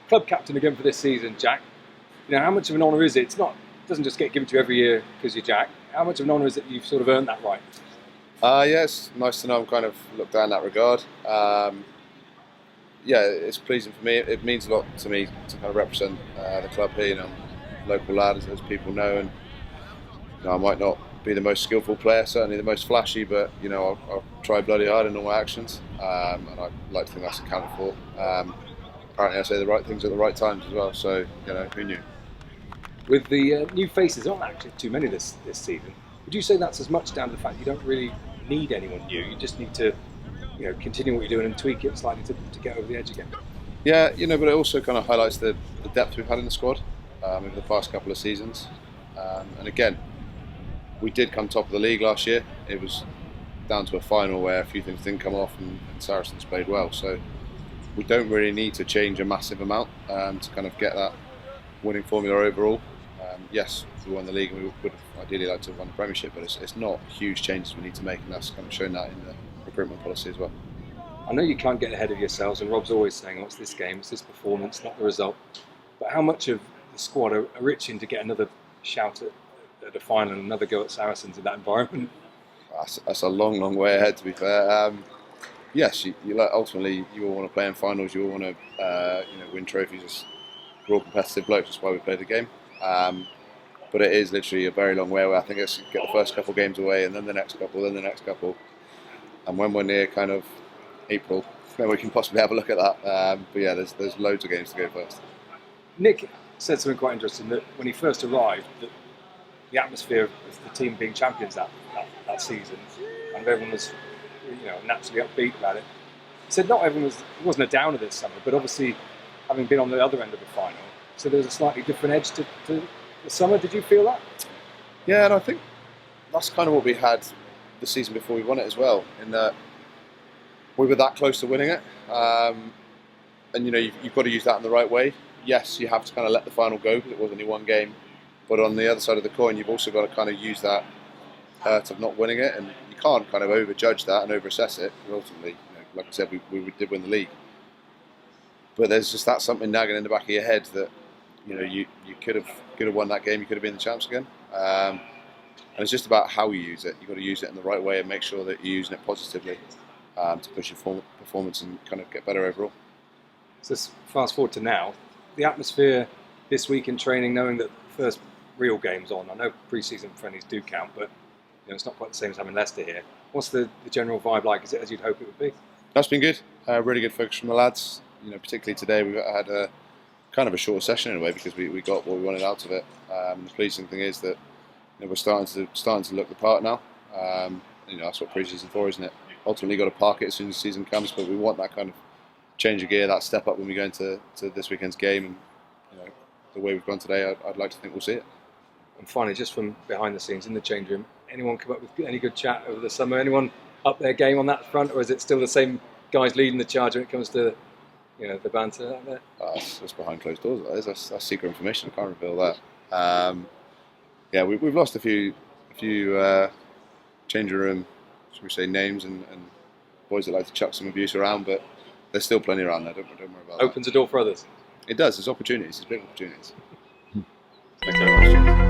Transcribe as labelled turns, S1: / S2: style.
S1: Club captain again for this season, Jack. You know, how much of an honour is it? It doesn't just get given to you every year because you're Jack. How much of an honour is it you've sort of earned that right?
S2: Yeah, it's nice to know I'm kind of looked at in that regard. Yeah, it's pleasing for me. It means a lot to me to kind of represent the club here. You know, local lad, as people know, and you know, I might not be the most skillful player, certainly the most flashy, but you know, I'll try bloody hard in all my actions, and I like to think that's accounted for. Apparently, I say the right things at the right times as well. So, you know, who knew?
S1: With the new faces, aren't actually too many this season. Would you say that's as much down to the fact you don't really need anyone new? You just need to, you know, continue what you're doing and tweak it slightly to get over the edge again.
S2: Yeah, you know, but it also kind of highlights the depth we've had in the squad over the past couple of seasons. And again, we did come top of the league last year. It was down to a final where a few things didn't come off, and Saracens played well. So we don't really need to change a massive amount to kind of get that winning formula overall. Yes, we won the league and we would have ideally liked to have won the Premiership, but it's not huge changes we need to make, and that's kind of shown that in the recruitment policy as well.
S1: I know you can't get ahead of yourselves, and Rob's always saying, oh, it's this game, it's this performance, not the result. But how much of the squad are itching to get another shout at a final and another go at Saracens in that environment?
S2: That's a long way ahead, to be fair. Yes, ultimately you all want to play in finals, you all want to win trophies. We're all competitive blokes, that's why we play the game. But it is literally a very long way away. I think it's get the first couple of games away, and then the next couple, then the next couple. And when we're near kind of April, then we can possibly have a look at that. But yeah, there's loads of games to go first.
S1: Nick said something quite interesting, that when he first arrived, that the atmosphere of the team being champions that season, and everyone was, you know, naturally upbeat about it. He said not everyone it wasn't a downer this summer, but obviously having been on the other end of the final, so there was a slightly different edge to the summer. Did you feel that?
S2: Yeah, and I think that's kind of what we had the season before we won it as well, in that we were that close to winning it. And you know, you've got to use that in the right way. Yes, you have to kind of let the final go because it was only one game, but on the other side of the coin, you've also got to kind of use that hurt of not winning it, and you can't kind of overjudge that and overassess it. Ultimately, you know, like I said, we did win the league, but there's just that something nagging in the back of your head that, you know, you could have won that game, you could have been the champs again. And it's just about how you use it. You've got to use it in the right way and make sure that you're using it positively to push your performance and kind of get better overall.
S1: So fast forward to now, the atmosphere this week in training, knowing that the first real game's on. I know pre-season friendlies do count, but you know, it's not quite the same as having Leicester here. What's the general vibe like? Is it as you'd hope it would be?
S2: That's been good. Really good focus from the lads. You know, particularly today, we've had a kind of a short session in a way because we got what we wanted out of it. The pleasing thing is that, you know, we're starting to look the part now. You know, that's what pre-season for, isn't it? Ultimately, you've got to park it as soon as the season comes, but we want that kind of change of gear, that step up when we go into this weekend's game, and you know, the way we've gone today, I'd like to think we'll see it.
S1: And finally, just from behind the scenes in the change room, anyone come up with any good chat over the summer? Anyone up their game on that front, or is it still the same guys leading the charge when it comes to, you know, the banter out there?
S2: That's behind closed doors. That's secret information. I can't reveal that. Yeah, we've lost a few changing room, should we say, names and boys that like to chuck some abuse around, but there's still plenty around there. Don't worry about that.
S1: Opens a door for others.
S2: It does. There's opportunities. There's big opportunities. Thanks very much.